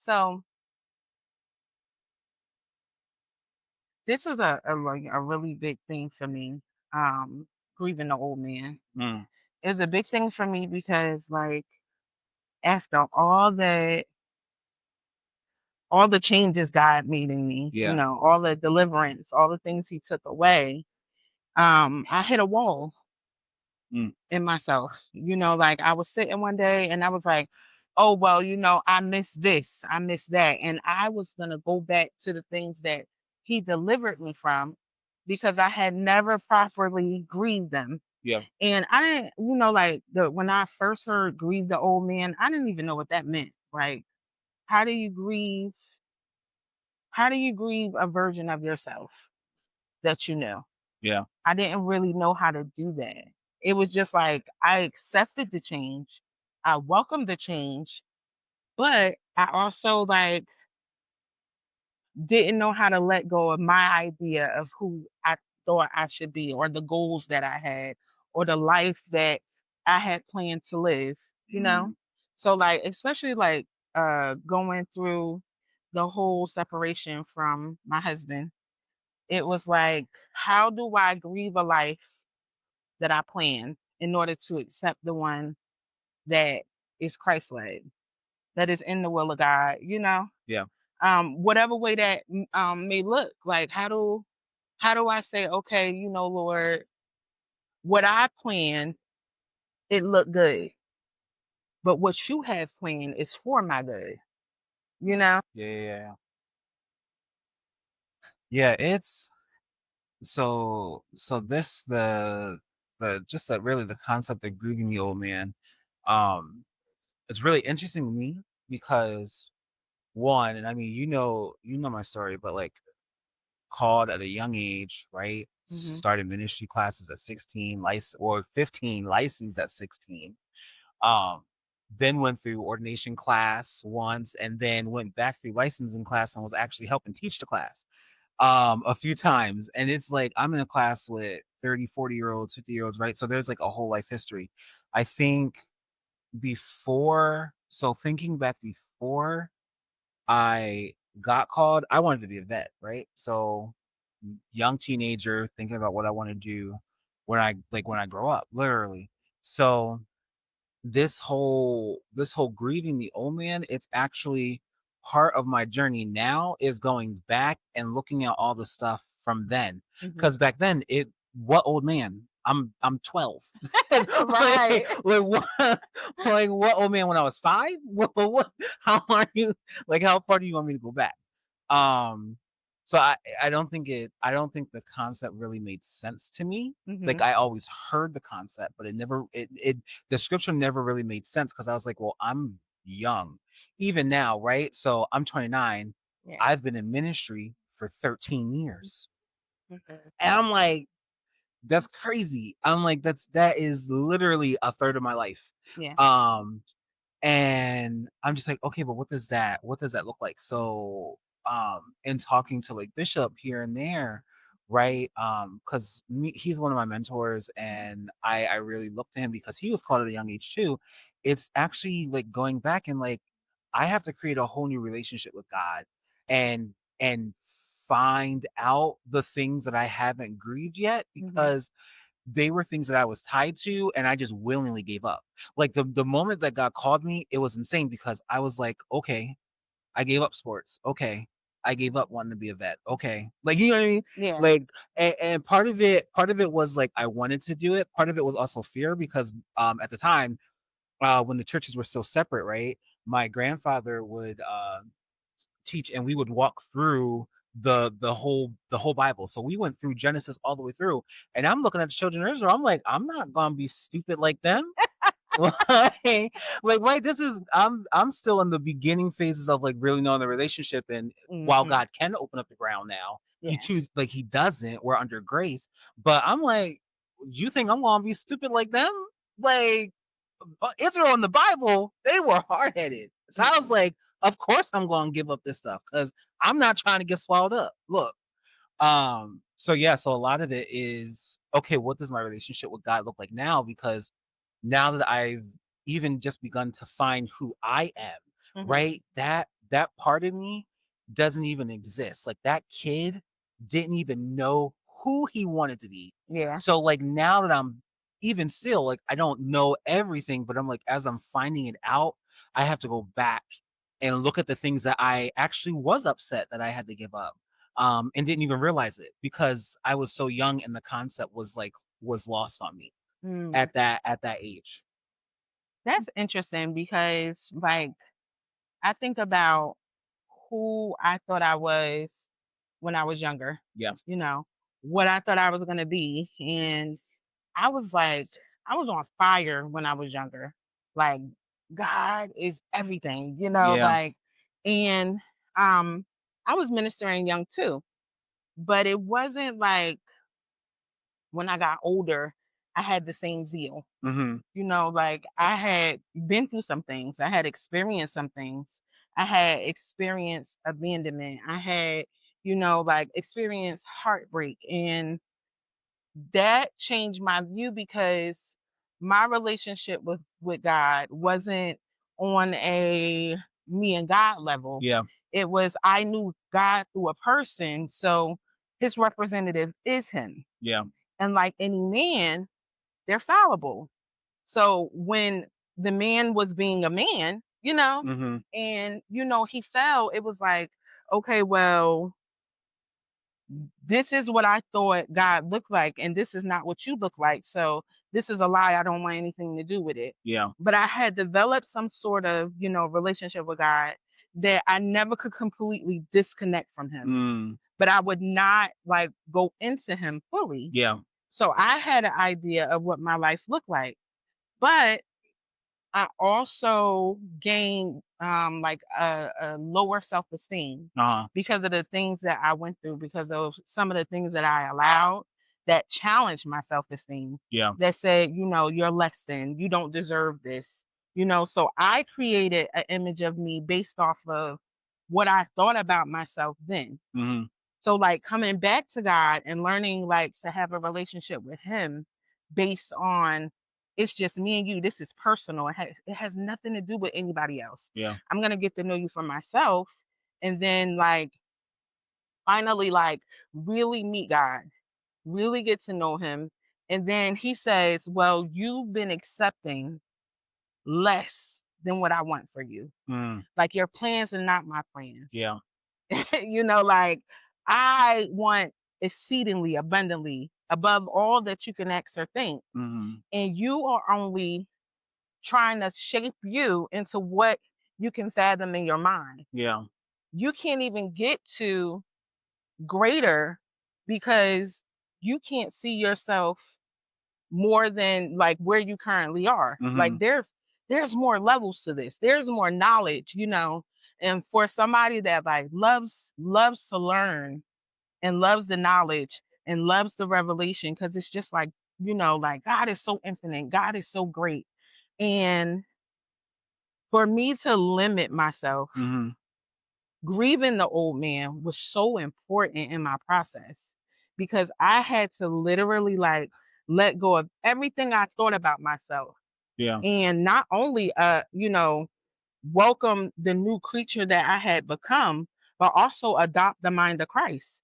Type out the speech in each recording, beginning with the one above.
So this was a really big thing for me. Grieving the old man. Mm, It was a big thing for me because like after all the changes God made in me, yeah. all the deliverance, all the things he took away, I hit a wall Mm, in myself. Like I was sitting one day and I was like, oh, well, I miss this, I miss that. And I was going to go back to the things that he delivered me from because I had never properly grieved them. yeah. And I didn't, like when I first heard grieve the old man, I didn't even know what that meant. Like, how do you grieve? How do you grieve a version of yourself that you know? Yeah. I didn't really know how to do that. It was just like I accepted the change. I welcomed the change, but I also like didn't know how to let go of my idea of who I thought I should be or the goals that I had or the life that I had planned to live, you know? Mhm. So like especially like going through the whole separation from my husband, it was like how do I grieve a life that I planned in order to accept the one that is Christ led, that is in the will of God. Yeah. Whatever way that may look. Like how do I say, okay, Lord, what I planned, it looked good, but what you have planned is for my good, you know? Yeah, yeah, yeah. Yeah, it's so this the just the really the concept of grieving the old man, um, it's really interesting to me because one, and I mean, you know my story, but like called at a young age, right? Hmm. Started ministry classes at 16, or 15, licensed at 16. Um, then went through ordination class once, and then went back through licensing class and was actually helping teach the class a few times. And it's like I'm in a class with 30, 40-year olds, 50-year olds, right? So there's like a whole life history. I think thinking back before I got called, I wanted to be a vet, right? So young teenager thinking about what I want to do when I grow up, literally. So this whole grieving the old man, it's actually part of my journey now is going back and looking at all the stuff from then. Hmm. Because back then what old man? I'm 12. like, Right. like what like what old man when I was 5? What how are you like how far do you want me to go back? Um so I don't think the concept really made sense to me. Like Hmm. I always heard the concept, but it the scripture never really made sense because I was like, well, I'm young. Even now, right? So I'm 29. Yeah. I've been in ministry for 13 years. Mhm. And I'm like, that's crazy. I'm like, that is literally a third of my life. Yeah. Um, and I'm just like, okay, but what does that look like? So, in talking to like Bishop here and there, right? Because he's one of my mentors, and I really look to him because he was called at a young age too. It's actually like going back and like I have to create a whole new relationship with God, and find out the things that I haven't grieved yet Hmm. because they were things that I was tied to and I just willingly gave up. Like the moment that God called me, it was insane because I was like, okay, I gave up sports. Okay. I gave up wanting to be a vet. Okay. Like you know what I mean? Yeah. Like and part of it was like I wanted to do it. Part of it was also fear because at the time, when the churches were still separate, right? My grandfather would teach and we would walk through the whole Bible. So we went through Genesis all the way through. And I'm looking at the children of Israel. I'm like, I'm not gonna be stupid like them. like, right, this is I'm still in the beginning phases of like really knowing the relationship. And while Hmm. God can open up the ground now, Yeah. he doesn't. We're under grace. But I'm like, you think I'm gonna be stupid like them? Like Israel in the Bible, they were hard headed. So I was Yeah. like, of course I'm going to give up this stuff because I'm not trying to get swallowed up. Look, so yeah, so a lot of it is okay. What does my relationship with God look like now? Because now that I've even just begun to find who I am, Hmm. right? that part of me doesn't even exist. Like, that kid didn't even know who he wanted to be. Yeah. So, like, now that I'm even still, like, I don't know everything, but I'm like, as I'm finding it out, I have to go back and look at the things that I actually was upset that I had to give up, and didn't even realize it because I was so young and the concept was, like, was lost on me Mm. at that age. That's interesting because, like, I think about who I thought I was when I was younger, Yeah. you know, what I thought I was gonna be, and I was like I was on fire when I was younger. Like, God is everything, Yeah. like, and, um, I was ministering young too, but it wasn't like when I got older, I had the same zeal. Mhm. Like, I had been through some things. I had experienced some things. I had experienced abandonment. I had, like, experienced heartbreak. And that changed my view because my relationship with God wasn't on a me and God level. Yeah. It was I knew God through a person, so his representative is him. Yeah. And like any man, they're fallible. So when the man was being a man, Mhm. and he fell, it was like, okay, well, this is what I thought God looked like, and this is not what you look like. So this is a lie. I don't want anything to do with it. Yeah. But I had developed some sort of, relationship with God that I never could completely disconnect from him. Mm. But I would not like go into him fully. Yeah. So I had an idea of what my life looked like. But I also gained like a lower self-esteem Uh-huh. because of the things that I went through, because of some of the things that I allowed that challenged my self-esteem, Yeah. that said, you're less than, you don't deserve this. So I created an image of me based off of what I thought about myself then. Mhm. So, like, coming back to God and learning, like, to have a relationship with Him based on it's just me and you. This is personal. It has nothing to do with anybody else. Yeah. I'm gonna get to know you for myself, and then like finally, like really meet God, really get to know Him, and then He says, "Well, you've been accepting less than what I want for you. Mm. Like your plans are not my plans." Yeah. Like I want exceedingly abundantly above all that you can ask or think. Mhm. And you are only trying to shape you into what you can fathom in your mind. Yeah. You can't even get to greater because you can't see yourself more than like where you currently are. Like Mhm. there's more levels to this. There's more knowledge, and for somebody that like loves to learn and loves the knowledge and loves the revelation, because it's just like, like God is so infinite, God is so great. And for me to limit myself, Mhm. grieving the old man was so important in my process because I had to literally like let go of everything I thought about myself, Yeah. and not only welcome the new creature that I had become, but also adopt the mind of Christ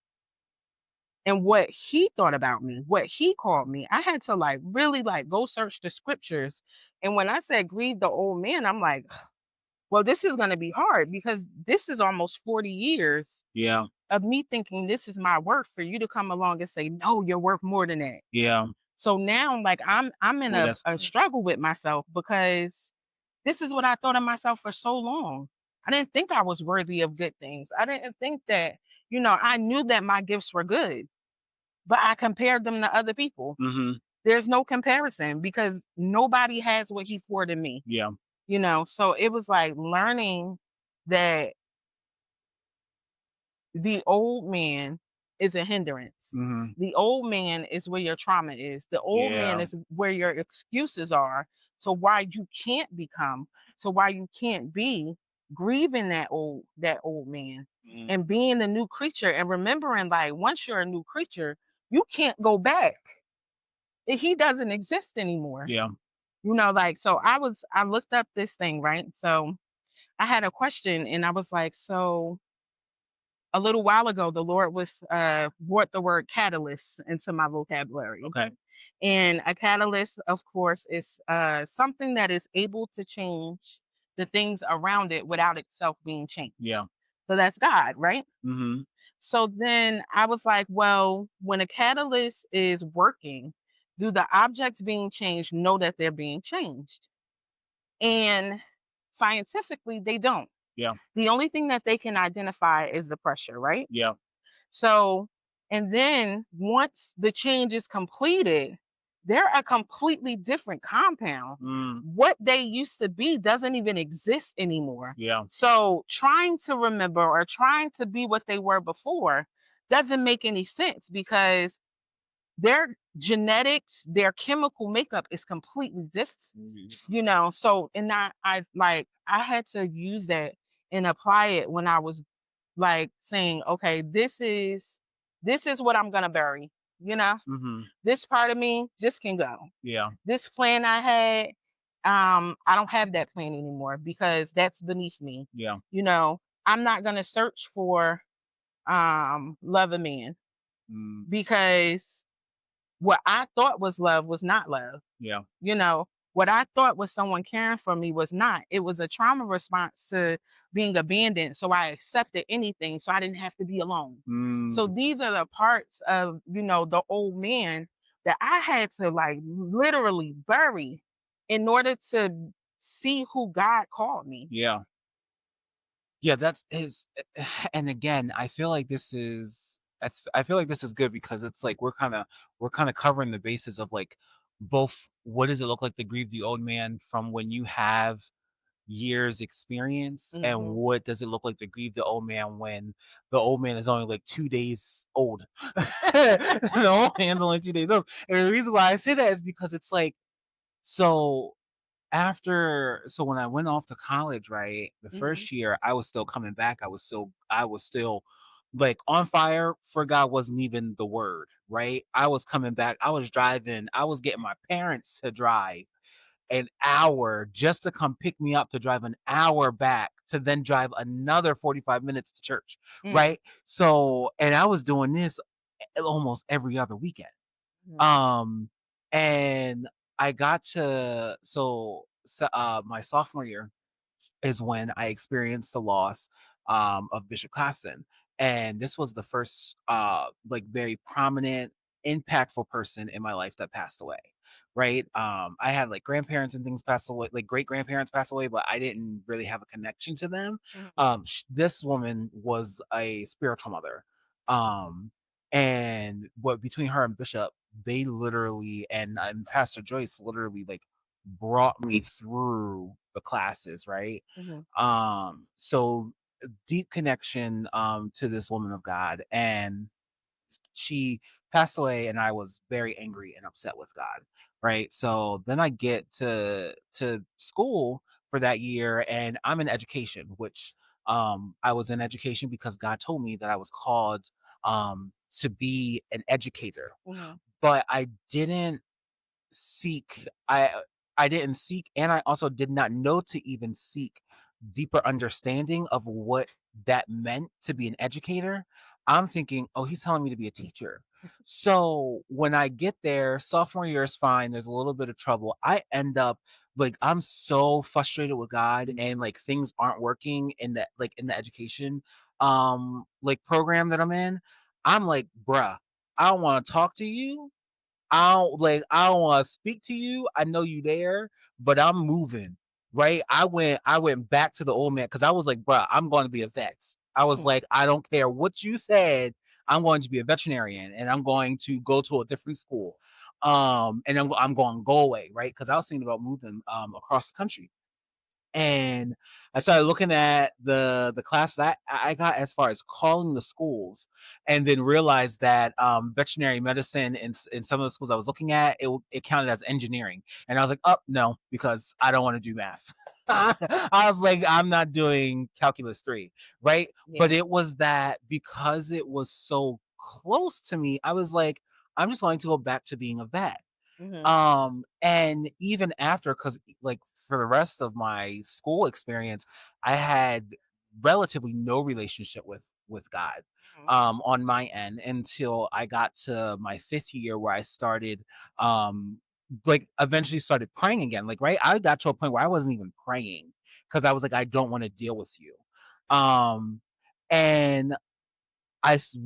and what he thought about me, what he called me. I had to like really like go search the scriptures. And when I said grieve the old man, I'm like, well, this is going to be hard because this is almost 40 years Yeah. of me thinking this is my worth for you to come along and say, no, you're worth more than that. Yeah. So now like I'm in Boy, a struggle with myself because this is what I thought of myself for so long. I didn't think I was worthy of good things. I didn't think that, I knew that my gifts were good, but I compared them to other people. Mhm. There's no comparison because nobody has what he poured in me, Yeah. So it was like learning that the old man is a hindrance. Mhm. The old man is where your trauma is. The old man Yeah. is where your excuses are. So why you can't become, so why you can't be grieving that old man Mm. and being the new creature and remembering like once you're a new creature, you can't go back. He doesn't exist anymore. Yeah. Like so I looked up this thing, right? So I had a question and I was like, so a little while ago, the Lord was brought the word catalyst into my vocabulary. Okay. And a catalyst, of course, is something that is able to change the things around it without itself being changed. Yeah. So that's God, right? Mhm. So then I was like, well, when a catalyst is working, do the objects being changed know that they're being changed? And scientifically, they don't. Yeah. The only thing that they can identify is the pressure, right? Yeah. So, and then once the change is completed, they're a completely different compound. Mm. What they used to be doesn't even exist anymore. Yeah. So, trying to remember or trying to be what they were before doesn't make any sense because their genetics, their chemical makeup is completely Mhm. different. So, and I had to use that and apply it when I was like saying, okay, this is what I'm gonna bury. You know, Mhm. this part of me just can go. Yeah. This plan I had, I don't have that plan anymore because that's beneath me. Yeah. I'm not gonna search for love a man Mm. because what I thought was love was not love. Yeah. You know, what I thought was someone caring for me was not. It was a trauma response to being abandoned. So I accepted anything so I didn't have to be alone. So Mm. these are the parts of the old man that I had to like literally bury in order to see who God called me. Yeah. Yeah, that's his and again, I feel like this is I feel like this is good because it's like we're kinda covering the bases of, like, both what does it look like to grieve the old man from when you have years experience, and Hmm. what does it look like to grieve the old man when the old man is only, like, 2 days old. The old man's only 2 days old, and the reason why I say that is because it's like so so when I went off to college, right, the Hmm. first year, I was still coming back. I was still like on fire for God wasn't even the word, right? I was coming back. I was driving. I was getting my parents to drive an hour just to come pick me up to drive an hour back to then drive another 45 minutes to church, Mm. right? So, and I was doing this almost every other weekend. Hmm. Um, and I got to my sophomore year is when I experienced the loss of Bishop Claston. And this was the first like very prominent, impactful person in my life that passed away. Right. I had like grandparents and things pass away, like great grandparents pass away, but I didn't really have a connection to them. Hmm. This woman was a spiritual mother. Um, and what between her and Bishop, they literally and Pastor Joyce literally like brought me through the classes, right? Hmm. So deep connection to this woman of God, and she passed away and I was very angry and upset with God, right? So then I get to school for that year and I'm in education, which I was in education because God told me that I was called to be an educator. Hmm. But seek I didn't seek, and I also did not know to even seek deeper understanding of what that meant to be an educator. I'm thinking, "Oh, he's telling me to be a teacher." So, when I get there, sophomore year is fine, there's a little bit of trouble. I end up like, I'm so frustrated with God and, like, things aren't working in the education, like, program that I'm in. I'm like, "Bruh, I don't wanna talk to you. I don't wanna speak to you. I know you there, but I'm moving, right? I went back to the old man because I was like, "Bruh, I'm gonna be a vet." I was like, "I don't care what you said. I'm going to be a veterinarian, and I'm going to go to a different school. And I'm going to go away, right? Because I was thinking about moving across the country. And I started looking at the classes I got as far as calling the schools, and then realized that veterinary medicine in some of the schools I was looking at, it counted as engineering. And I was like, oh no, because I don't want to do math. I was like, I'm not doing calculus 3, right? But Yeah. it was that because it was so close to me, I was like, I'm just going to go back to being a vet. Hmm. And even after, because like for the rest of my school experience, I had relatively no relationship with God Mhm. on my end until I got to my fifth year where I started like eventually started praying again. Like, right, I got to a point where I wasn't even praying because I was like, I don't want to deal with you. Um, and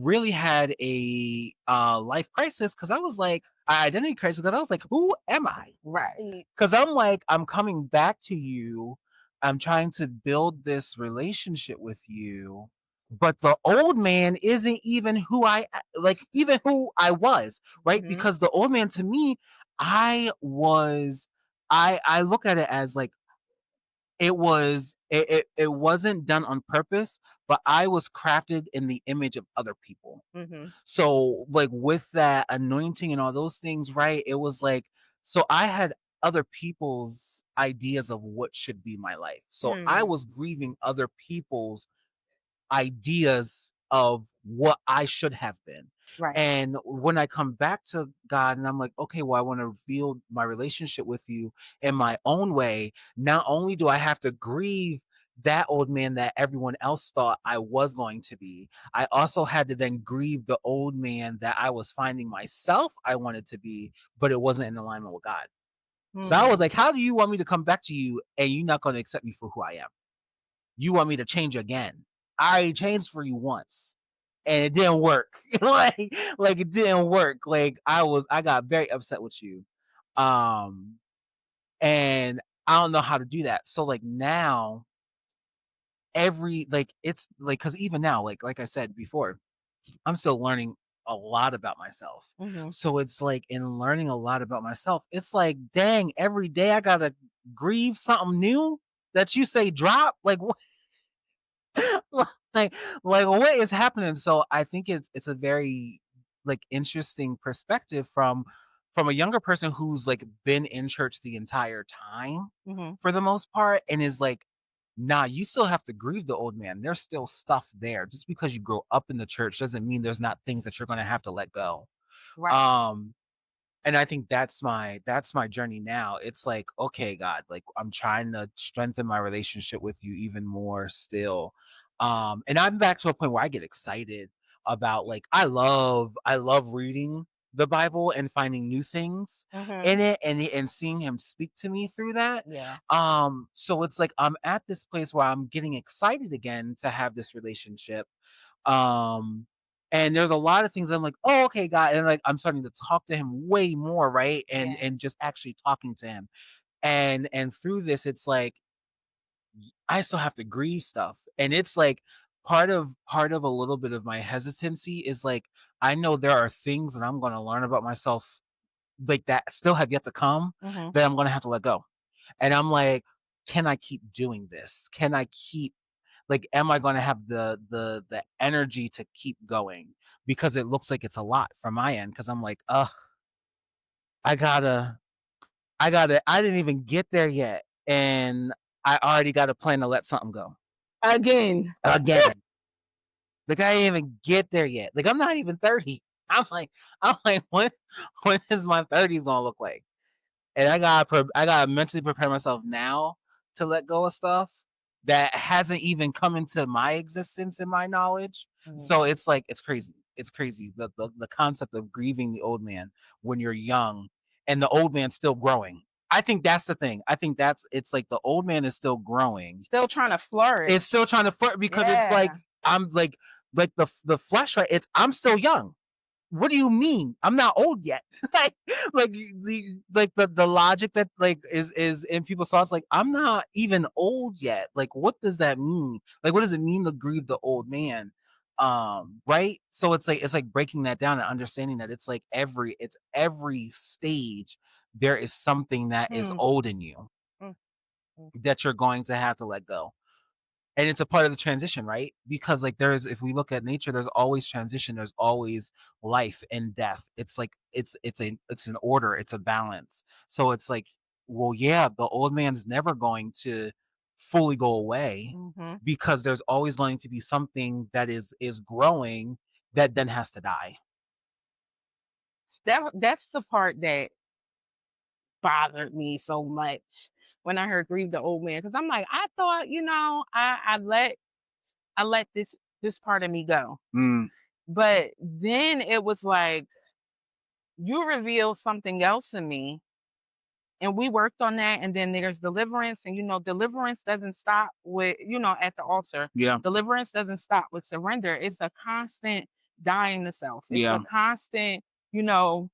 really had a life crisis because I was like, identity crisis because I was like, who am I? Right. Because I'm like, I'm coming back to you. I'm trying to build this relationship with you. But the old man isn't even who like, even who I was, right? Mhm. Because the old man to me, I was, I look at it as like, it wasn't done on purpose, but I was crafted in the image of other people. Mhm. So, like, with that anointing and all those things, right? It was like, so I had other people's ideas of what should be my life. So I Hmm. was grieving other people's ideas of what I should have been. Right. And when I come back to God and I'm like, okay, well, I want to build my relationship with you in my own way. Not only do I have to grieve that old man that everyone else thought I was going to be, I also had to then grieve the old man that I was finding myself I wanted to be, but it wasn't in alignment with God. So I was Hmm. like, how do you want me to come back to you and you're not going to accept me for who I am? You want me to change again. I already changed for you once. And it didn't work. like it didn't work. Like I got very upset with you. Um and I don't know how to do that. So like now every like it's like cuz even now like I said before, I'm still learning a lot about myself. Mhm. So it's like in learning a lot about myself, it's like dang, every day I got to grieve something new that you say drop. Like like what is happening? So I think it's a very like interesting perspective from a younger person who's like been in church the entire time Mhm. for the most part and is like, nah, you still have to grieve the old man. There's still stuff there. Just because you grow up in the church doesn't mean there's not things that you're gonna have to let go. Right. Um and I think that's my journey now. It's like, okay, God, like I'm trying to strengthen my relationship with you even more still. And I'm back to a point where I get excited about like I love reading the Bible and finding new things Mhm. in it and seeing him speak to me through that. Yeah. So it's like I'm at this place where I'm getting excited again to have this relationship. Um, and there's a lot of things I'm like, "Oh, okay, God," and, like, I'm starting to talk to him way more, right? Yeah. And just actually talking to him. And through this, it's like, I still have to grieve stuff, and it's like part of a little bit of my hesitancy is, like, I know there are things that I'm gonna learn about myself, like, that still have yet to come Mhm. that I'm gonna have to let go. And I'm like, "Can I keep doing this? Can I keep like, am I gonna have the energy to keep going? Because it looks like it's a lot from my end. Because 'cause I'm like, "Ugh, I gotta I didn't even get there yet, and I already got a plan to let something go Again. again." Like, I didn't even get there yet. Like, I'm not even 30. I'm like, when is my 30s gonna look like? And I gotta mentally prepare myself now to let go of stuff that hasn't even come into my existence and my knowledge. Mhm. So it's like it's crazy. It's crazy. The concept of grieving the old man when you're young and the old man's still growing. I think that's the thing. I think that's it's like the old man is still growing. Still trying to It's flourish. still trying to flirt because it's like Yeah. I'm like the flesh, right? It's I'm still young. What do you mean? I'm not old yet. like the logic that like is in people's thoughts, like I'm not even old yet. Like what does that mean? Like what does it mean to grieve the old man? Right? So it's like breaking that down and understanding that it's every stage there is something that is Mm. old in you Mm. Mm. that you're going to have to let go, and it's a part of the transition, right? Because like there's if we look at nature, there's always transition, there's always life and death. It's like it's an order, it's a balance. So it's like, well, yeah, the old man's never going to fully go away Mhm. because there's always going to be something that is growing that then has to die. That's the part that bothered me so much when I heard grieve the old man, because I'm like, I thought, I let this part of me go. Mm, But then it was like, you revealed something else in me, and we worked on that, and then there's deliverance, and deliverance doesn't stop with, at the altar. yeah, Deliverance doesn't stop with surrender. It's a constant dying to self. It's a yeah, constant, you know,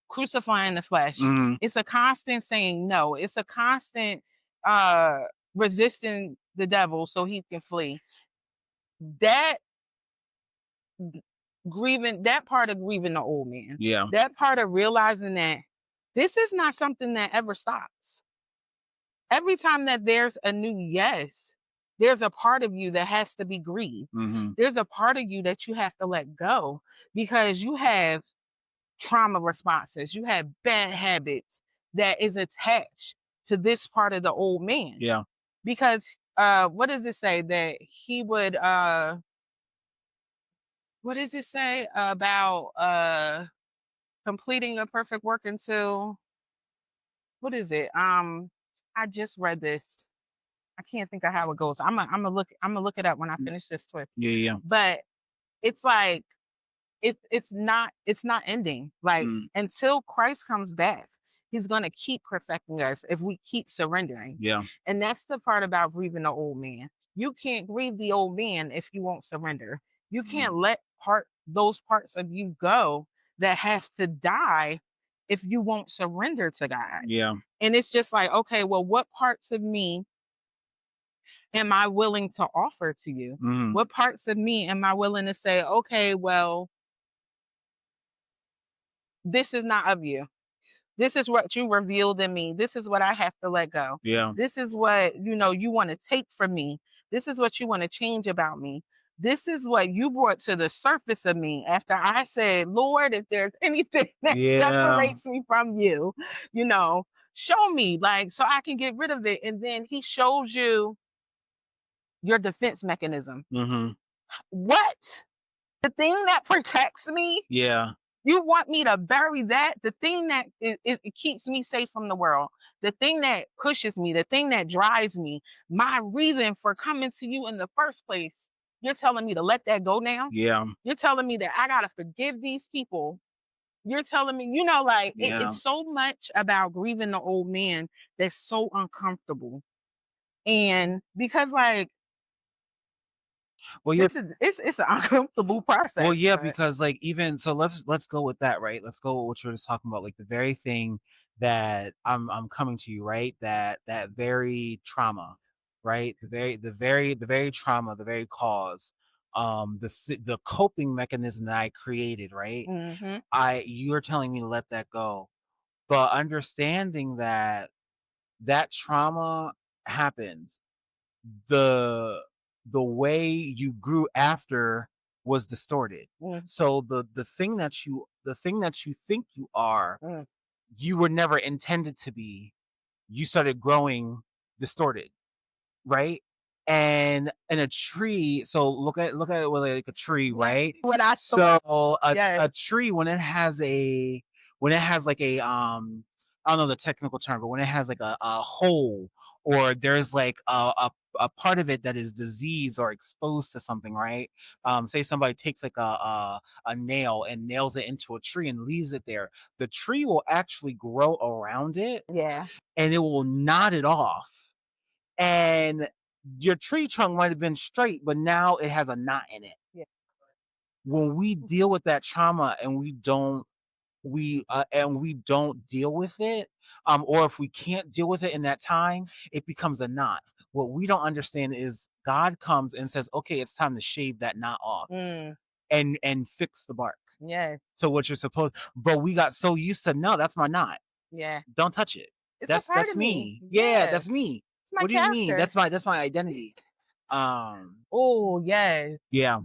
crucifying the flesh. mhm, It's a constant saying no. It's a constant uh resisting the devil so he can flee. That grieving, that part of grieving the old man, yeah, that part of realizing that this is not something that ever stops. Every time that there's a new yes, there's a part of you that has to be grieved. mhm, There's a part of you that you have to let go because you have trauma responses, you have bad habits that is attached to this part of the old man. yeah, Because what does it say that he would what does it say about completing a perfect work until, what is it? I just read this. I can't think of how it goes. I'm gonna look it up when I mm, finish this twist. yeah, yeah, But it's like it's not ending. Like, mm, until Christ comes back, he's gonna keep perfecting us if we keep surrendering. yeah, And that's the part about grieving the old man. You can't grieve the old man if you won't surrender. You can't mm, let those parts of you go that have to die if you won't surrender to God. yeah, And it's just like, okay, well, what parts of me am I willing to offer to you? mhm, What parts of me am I willing to say, okay, well, this is not of you. This is what you revealed in me. This is what I have to let go. yeah, This is what, you want to take from me. This is what you want to change about me. This is what you brought to the surface of me after I said, Lord, if there's anything that yeah, separates me from you, you know, show me, like, so I can get rid of it. And then he shows you your defense mechanism. mhm, What? The thing that protects me, yeah, you want me to bury that? The thing that it keeps me safe from the world, the thing that pushes me, the thing that drives me, my reason for coming to you in the first place. You're telling me to let that go now? yeah, You're telling me that I gotta forgive these people. You're telling me, like, yeah. it's so much about grieving the old man that's so uncomfortable. And because, like, Well, yeah, it's an uncomfortable process, well, yeah, but because like even so, let's go with that, right? Let's go with what you're just talking about, like the very thing that I'm coming to you, right? That very trauma, right? The very trauma, the very cause, the coping mechanism that I created, right? mhm, You're telling me to let that go, but understanding that that trauma happened, the the way you grew after was distorted. mm, So the thing that you think you are, mm, you were never intended to be. You started growing distorted, right? And in a tree, so look at it with like a tree, yeah, right? what I thought, So a yes, a tree when it has like a I don't know the technical term, but when it has like a hole or there's like a part of it that is diseased or exposed to something, right? Say somebody takes like a nail and nails it into a tree and leaves it there. The tree will actually grow around it yeah, and it will knot it off, and your tree trunk might have been straight, but now it has a knot in it. yeah, When we deal with that trauma and we don't deal with it, or if we can't deal with it in that time, it becomes a knot. What we don't understand is God comes and says, "Okay, it's time to shave that knot off mm, and fix the bark." yes, So what you're supposed, but we got so used to, no, that's my knot. yeah. Don't touch it. It's a part That's of me. me. Yeah, Yeah, that's me. it's my What do you mean? character. That's my identity. Um, Oh, yes, yeah.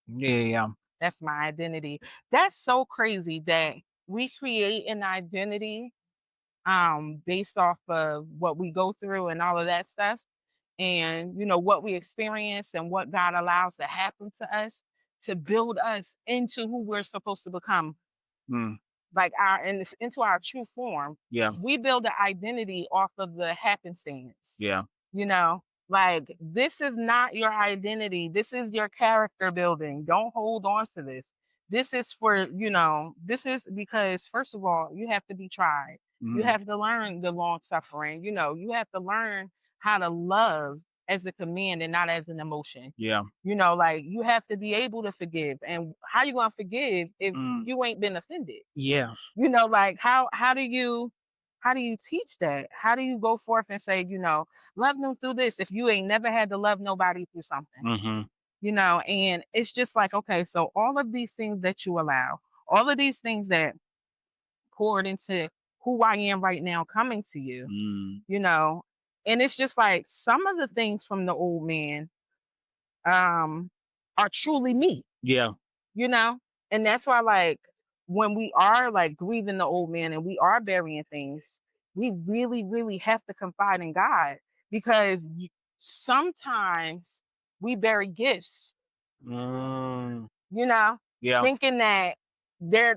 Yeah, yeah, yeah. that's my identity. That's so crazy that we create an identity based off of what we go through and all of that stuff, and what we experience and what God allows to happen to us to build us into who we're supposed to become. Mm. like our into our true form, Yeah. we build an identity off of the happenstance. Yeah. You know, like this is not your identity. This is your character building. Don't hold on to this. This is for, this is because, first of all, you have to be tried. You Mhm. have to learn the long suffering. You have to learn how to love as a command and not as an emotion. Yeah. Like you have to be able to forgive. And how you gonna forgive if Mm. you ain't been offended? Yeah. Like how do you teach that? How do you go forth and say, love them through this if you ain't never had to love nobody through something? Mhm. And it's just like, okay, so all of these things that you allow, all of these things that poured into who I am right now coming to you, Mm. you know, and it's just like some of the things from the old man um are truly me, Yeah. you know? And that's why, like, when we are like grieving the old man and we are burying things, we really, really have to confide in God because sometimes we bury gifts, Mm. you know, Yeah. thinking that they're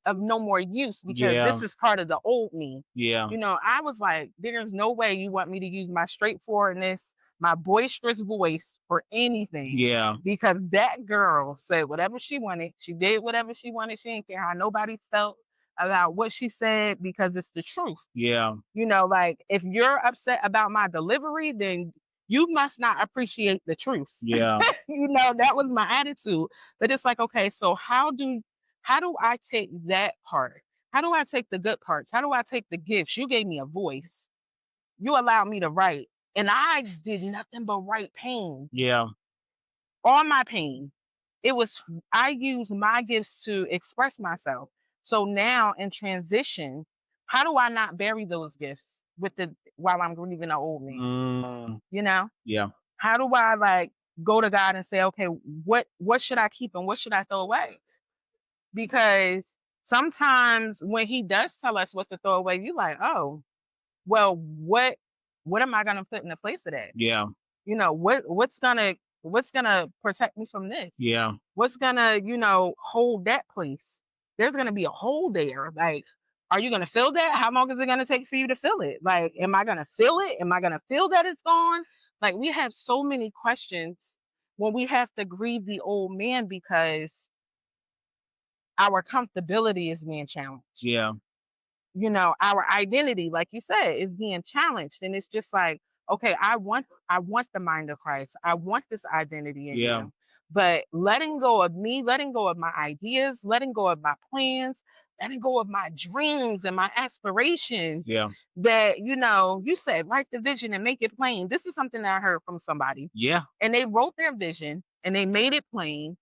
of no more use because Yeah. this is part of the old me. Yeah. I was like, there's no way you want me to use my straightforwardness, my boisterous voice for anything. Yeah. Because that girl said whatever she wanted, she did whatever she wanted, she didn't care how nobody felt about what she said because it's the truth. Yeah. Like if you're upset about my delivery, then you must not appreciate the truth. Yeah. That was my attitude. But it's like, okay, so how do I take that part? How do I take the good parts? How do I take the gifts? You gave me a voice. You allowed me to write. And I did nothing but write pain. Yeah. All my pain. It was I used my gifts to express myself. So now in transition, how do I not bury those gifts with the while I'm grieving an old man? Mm. You know? Yeah. How do I like go to God and say, okay, what should I keep and what should I throw away? Because sometimes when he does tell us what to throw away, you like, oh, well, what am I gonna put in the place of that? Yeah. What's gonna protect me from this? Yeah. What's gonna, hold that place? There's gonna be a hole there. Like, are you gonna fill that? How long is it gonna take for you to fill it? Like, am I gonna fill it? Am I gonna feel that it's gone? Like, we have so many questions when we have to grieve the old man because our comfortability is being challenged. Yeah. Our identity, like you said, is being challenged. And it's just like, okay, I want the mind of Christ. I want this identity in Yeah. you. But letting go of me, letting go of my ideas, letting go of my plans, letting go of my dreams and my aspirations Yeah. that, you said, write the vision and make it plain. This is something that I heard from somebody. Yeah. And they wrote their vision and they made it plain,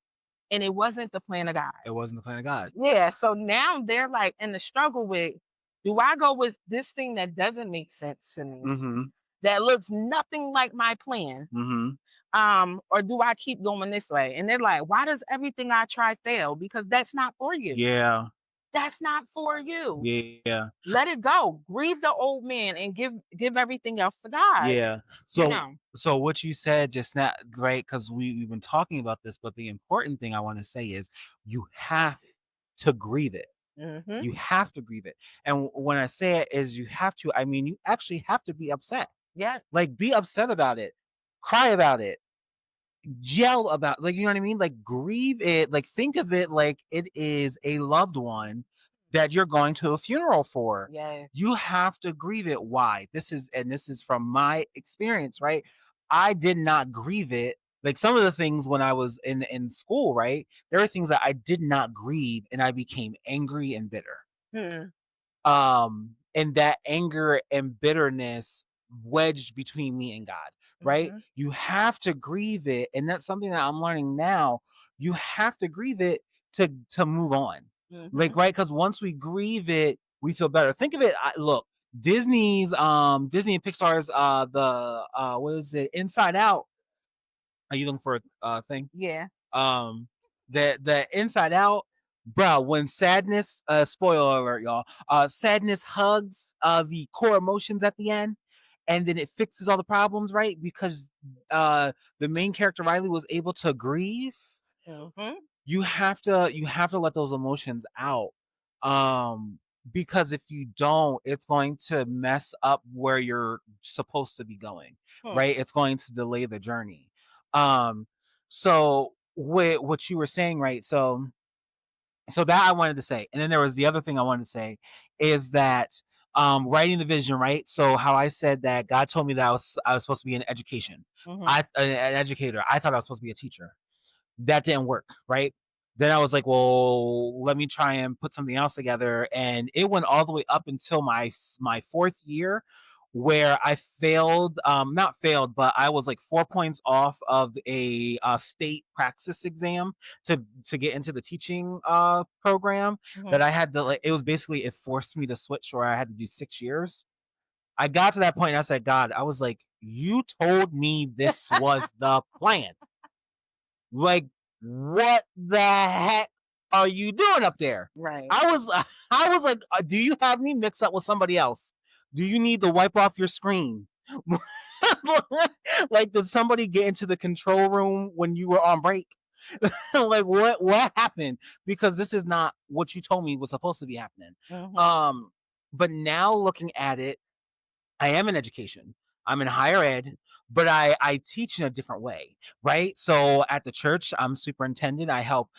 and it wasn't the plan of God. It wasn't the plan of God. Yeah, so now they're like in the struggle with, do I go with this thing that doesn't make sense to me, Mhm. that looks nothing like my plan? Mhm. Or do I keep going this way? And they're like, why does everything I try fail? Because that's not for you. Yeah. That's not for you. Yeah. Let it go. Grieve the old man and give everything else to God. Yeah. You So know. so what you said just now, right? Because we've been talking about this, but the important thing I want to say is you have to grieve it. Mm-hmm. You have to grieve it. And when I say it is you have to, I mean you actually have to be upset. Yeah. Like be upset about it. Cry about it. Yell about, like, you know what I mean? Like grieve it, like think of it like it is a loved one that you're going to a funeral for. Yeah. You have to grieve it. Why? This is from my experience, right? I did not grieve it. Like some of the things when I was in school, right? There are things that I did not grieve and I became angry and bitter. Hmm. And that anger and bitterness wedged between me and God, right? Mm-hmm. You have to grieve it, and that's something that I'm learning now. You have to grieve it to move on. Mm-hmm. Like, right? Because once we grieve it, we feel better. Think of it, look, Disney and Pixar's the what is it, Inside Out. Are you looking for a thing? Yeah. um the Inside Out, bro, when sadness, spoiler alert y'all, sadness hugs the core emotions at the end, and then it fixes all the problems, right? Because the main character Riley was able to grieve. Mm-hmm. You have to let those emotions out. Um, because if you don't, it's going to mess up where you're supposed to be going, Hmm. right? It's going to delay the journey. Um, so with what you were saying, right? So that I wanted to say. And then there was the other thing I wanted to say is that writing the vision, right? So how I said that God told me that I was supposed to be in education. Mhm. An educator. I thought I was supposed to be a teacher. That didn't work, right? Then I was like, well, let me try and put something else together, and it went all the way up until my fourth year, where I failed, not failed, but I was like 4 points off of a state praxis exam to get into the teaching program. That Mhm. I had to like, it was basically it forced me to switch, where I had to do 6 years. I got to that point, and I said, God, I was like, you told me this was the plan. Like, what the heck are you doing up there? Right. I was I was like, do you have me mixed up with somebody else? Do you need to wipe off your screen? Like, did somebody get into the control room when you were on break? Like, what happened? Because this is not what you told me was supposed to be happening. Mhm. Um, but now looking at it, I am in education. I'm in higher ed, but I teach in a different way, right? So at the church, I'm superintendent. I help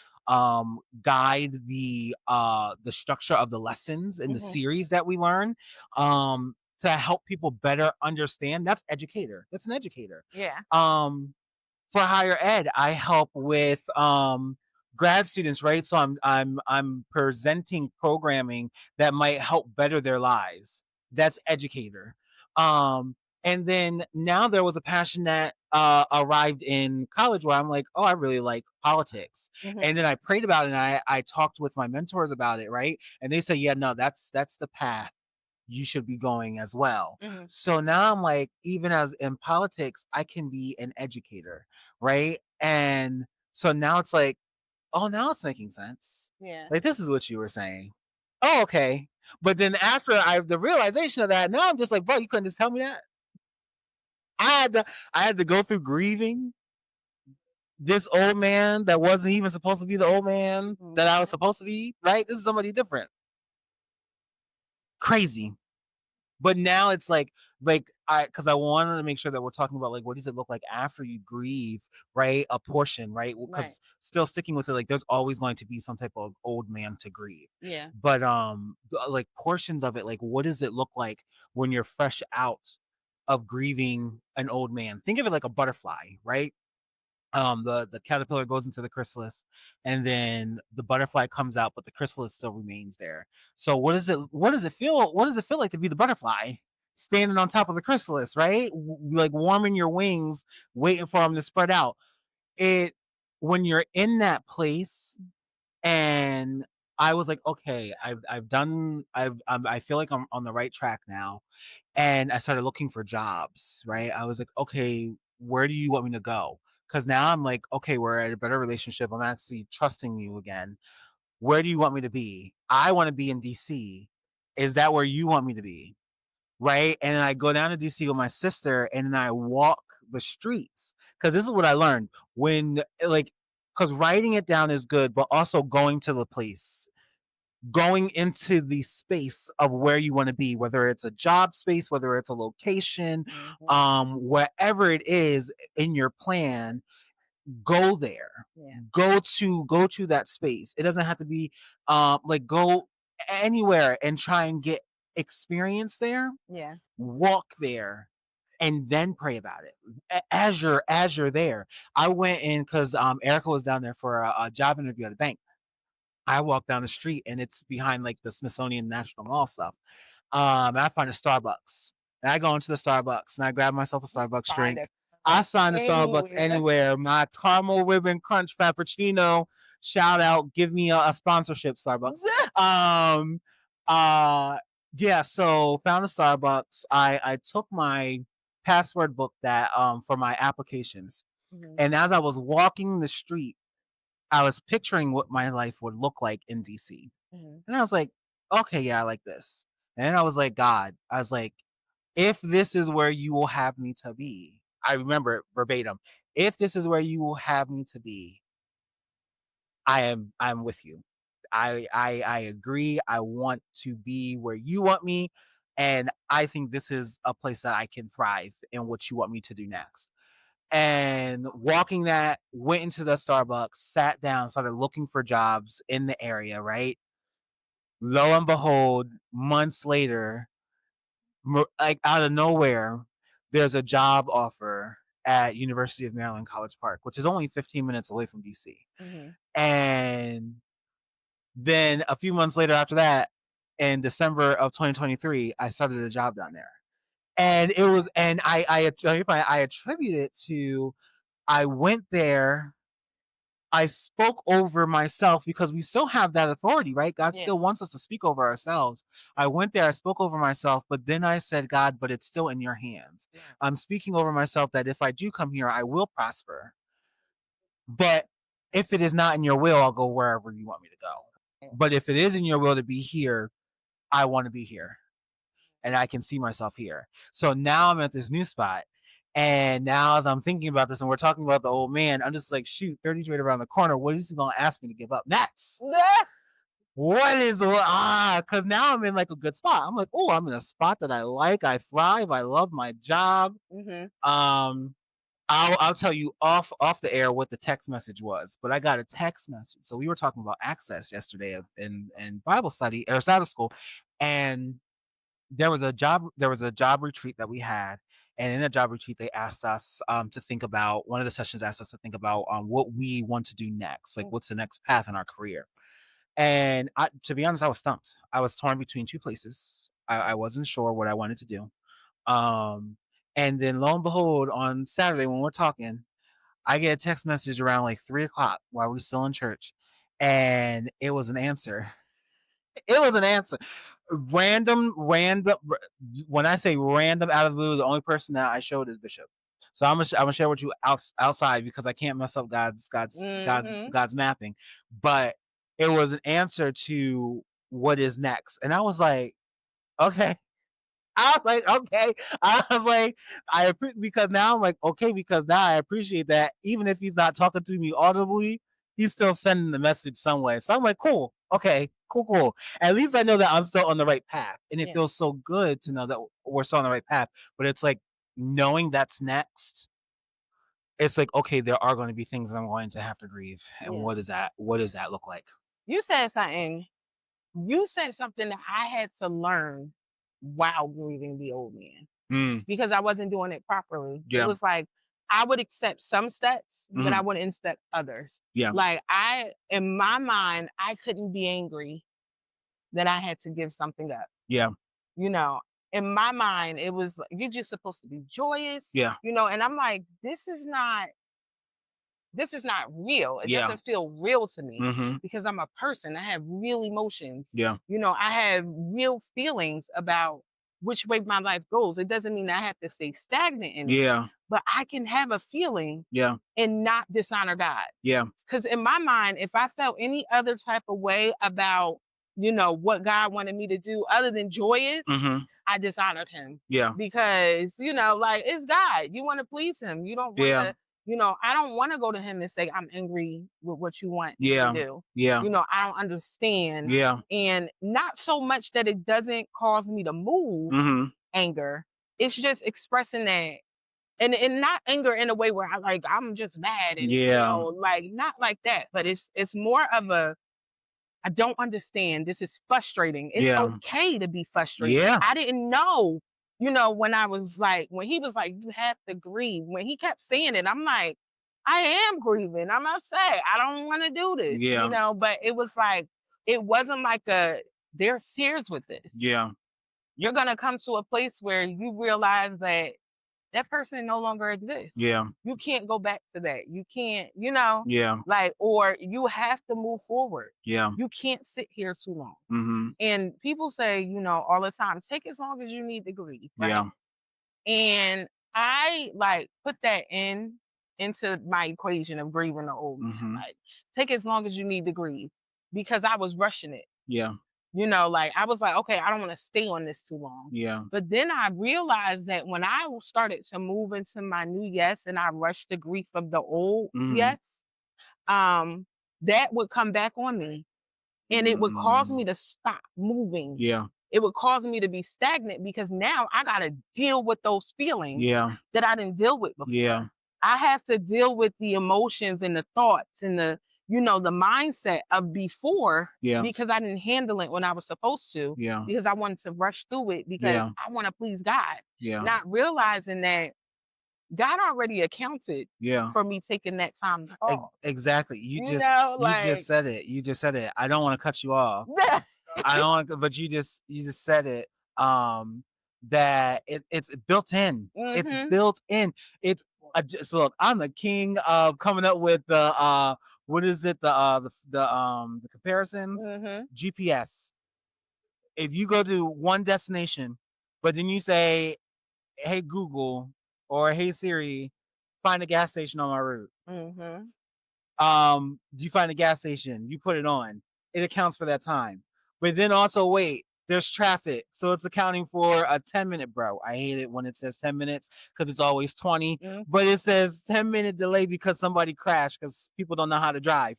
guide the structure of the lessons in the Mhm. series that we learn to help people better understand. That's educator. That's an educator. Yeah. Um for higher ed, I help with grad students, right? So I'm presenting programming that might help better their lives. That's educator. Um, and then now there was a passion that arrived in college where I'm like, oh, I really like politics. Mhm. And then I prayed about it, and I talked with my mentors about it, right? And they said, yeah, no, that's the path you should be going as well. Mhm. So now I'm like, even as in politics, I can be an educator, right? And so now it's like, oh, now it's making sense. Yeah. Like, this is what you were saying. Oh, okay. But then after I the realization of that, now I'm just like, bro, you couldn't just tell me that. I had to go through grieving this old man that wasn't even supposed to be the old man that I was Mhm. supposed to be, right? This is somebody different. Crazy. But now it's like I because I wanted to make sure that we're talking about like what does it look like after you grieve, right? A portion, right? Right. Because still sticking with it, like there's always going to be some type of old man to grieve. Yeah. But like portions of it, like what does it look like when you're fresh out of grieving an old man? Think of it like a butterfly, right? The caterpillar goes into the chrysalis, and then the butterfly comes out, but the chrysalis still remains there. So what does it feel like to be the butterfly standing on top of the chrysalis, right? Like warming your wings, waiting for them to spread out. It When you're in that place, and I was like, okay, I've done I feel like I'm on the right track now. And I started looking for jobs, right? I was like, okay, where do you want me to go? Because now I'm like, okay, we're at a better relationship. I'm actually trusting you again. Where do you want me to be? I want to be in DC. Is that where you want me to be? Right? And then I go down to DC with my sister, and then I walk the streets. Because this is what I learned when, like, because writing it down is good, but also going to the place, going into the space of where you want to be, whether it's a job space, whether it's a location, Mhm. wherever it is in your plan, go there. Yeah. Go to that space. It doesn't have to be like go anywhere and try and get experience there. Yeah. Walk there and then pray about it as you're there. I went in because Erica was down there for a job interview at a bank. I walk down the street, and it's behind like the Smithsonian National Mall stuff. And I find a Starbucks. And I go into the Starbucks and I grab myself a Starbucks Find drink. a I Starbucks find the Starbucks anywhere. anywhere. My caramel ribbon crunch frappuccino. Shout out, give me a sponsorship, Starbucks. Um uh yeah, so found a Starbucks. I took my password book that for my applications. Mhm. And as I was walking the street, I was picturing what my life would look like in DC. Mhm. And I was like, okay, yeah, I like this. And then I was like, God, I was like, if this is where you will have me to be, I remember it verbatim. If this is where you will have me to be, I'm with you. I agree. I want to be where you want me, and I think this is a place that I can thrive in what you want me to do next. And walking that, went into the Starbucks, sat down, started looking for jobs in the area, right? Lo and behold, months later, like out of nowhere, there's a job offer at University of Maryland College Park, which is only 15 minutes away from DC. Mhm. And then a few months later after that, in December of 2023, I started a job down there. And it was, and I attribute it to, I went there, I spoke over myself because we still have that authority, right? God Yeah. still wants us to speak over ourselves. I went there, I spoke over myself, but then I said, God, but it's still in your hands. Yeah. I'm speaking over myself that if I do come here, I will prosper. But if it is not in your will, I'll go wherever you want me to go. But if it is in your will to be here, I want to be here and I can see myself here. So now I'm at this new spot. And now as I'm thinking about this and we're talking about the old man, I'm just like, shoot, 30's right around the corner. What is he gonna ask me to give up next? Yeah. Because now I'm in like a good spot. I'm like, oh, I'm in a spot that I like, I thrive, I love my job. Mhm. Um, I'll tell you off the air what the text message was, but I got a text message. So we were talking about access yesterday in Bible study or Sabbath school, and there was a job retreat that we had, and in a job retreat they asked us to think about, one of the sessions asked us to think about what we want to do next, like Mm. what's the next path in our career. And to be honest, I was stumped. I was torn between two places. I wasn't sure what I wanted to do. Um, and then lo and behold, on Saturday when we're talking, I get a text message around like 3 o'clock while we're still in church, and it was an answer. It was an answer. Random. When I say random out of the blue, the only person that I showed is Bishop. So I'm gonna share with you outside because I can't mess up Mhm. God's mapping. But it was an answer to what is next, and I was like, okay. I was like, okay. I was like, because now I'm like, okay, because now I appreciate that even if he's not talking to me audibly, he's still sending the message some way. So I'm like, cool, okay, cool. At least I know that I'm still on the right path, and it Yeah. feels so good to know that we're still on the right path. But it's like knowing that's next. It's like, okay, there are going to be things I'm going to have to grieve, and Yeah. what is that? What does that look like? You said something. You said something that I had to learn while grieving the old man Mm, because I wasn't doing it properly. It yeah. was like I would accept some steps, but I Hmm. wouldn't accept others. Yeah. Like in my mind, I couldn't be angry that I had to give something up. Yeah. You know, in my mind, it was you're just supposed to be joyous, Yeah. and I'm like, this is not real. It Yeah. doesn't feel real to me Hmm. because I'm a person. I have real emotions. Yeah. I have real feelings about which way my life goes. It doesn't mean I have to stay stagnant in it, Yeah. but I can have a feeling Yeah. and not dishonor God. Yeah. Because in my mind, if I felt any other type of way about, what God wanted me to do other than joyous, Hmm. I dishonored him Yeah. because, like it's God. You want to please him. You don't want Yeah. to, I don't want to go to him and say, I'm angry with what you want me to Yeah. do. Yeah. I don't understand. Yeah. And not so much that it doesn't cause me to move Mhm. anger. It's just expressing that and not anger in a way where I'm just mad and Yeah. like not like that, but it's more of a I don't understand. This is frustrating. It's Yeah. okay to be frustrated. Yeah. I didn't know, when I was like, when he was like, you have to grieve. When he kept saying it, I'm like, I am grieving. I'm upset. I don't want to do this, Yeah. but it was like, it wasn't like they're serious with this. Yeah. You're going to come to a place where you realize that person no longer exists. Yeah. You can't go back to that. You can't, Yeah. or you have to move forward. Yeah. You can't sit here too long. Mhm. And people say, all the time, take as long as you need to grieve, right? Yeah. And I like put that into my equation of grieving the old man. Mhm. Like, take as long as you need to grieve because I was rushing it. Yeah. Like I was like, okay, I don't want to stay on this too long. Yeah. But then I realized that when I started to move into my new yes and I rushed the grief of the old Mhm. yes, um, that would come back on me. and it would cause Mm. me to stop moving. Yeah. It would cause me to be stagnant because now I got to deal with those feelings Yeah. that I didn't deal with Yeah. before. I have to deal with the emotions and the thoughts and the mindset of before Yeah. because I didn't handle it when I was supposed to Yeah. because I wanted to rush through it because Yeah. I want to please God, Yeah. not realizing that God already accounted Yeah. for me taking that time to pause. Exactly. You just Like said it. You just said it. I don't want to cut you off. I don't want to, but you just said it. Um, that it's built in. It's mhm. built in. It's just look. I'm the king of coming up with the what is it the comparisons Mhm. GPS. If you go to one destination, but then you say, "Hey Google" or "Hey Siri, find a gas station on my route." Mhm. You find a gas station, you put it on, it accounts for that time. But then also wait, there's traffic, so it's accounting for a 10-minute, bro. I hate it when it says 10 minutes because it's always 20, but Mhm. it says 10-minute delay because somebody crashed because people don't know how to drive.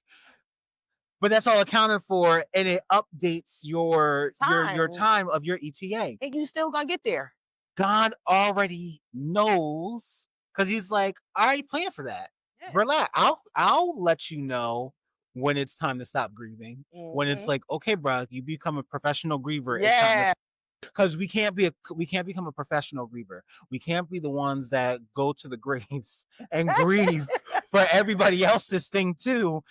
But that's all accounted for, and it updates your Time. time of your ETA. And you still gonna get there. God already knows because he's like, I already planned for that. Yeah. Relax. I'll let you know when it's time to stop grieving. When it's Mhm. like, okay, bro, you become a professional griever. It's time to Yeah. because we can't become a professional griever. We can't be the ones that go to the graves and grieve for everybody else's thing too.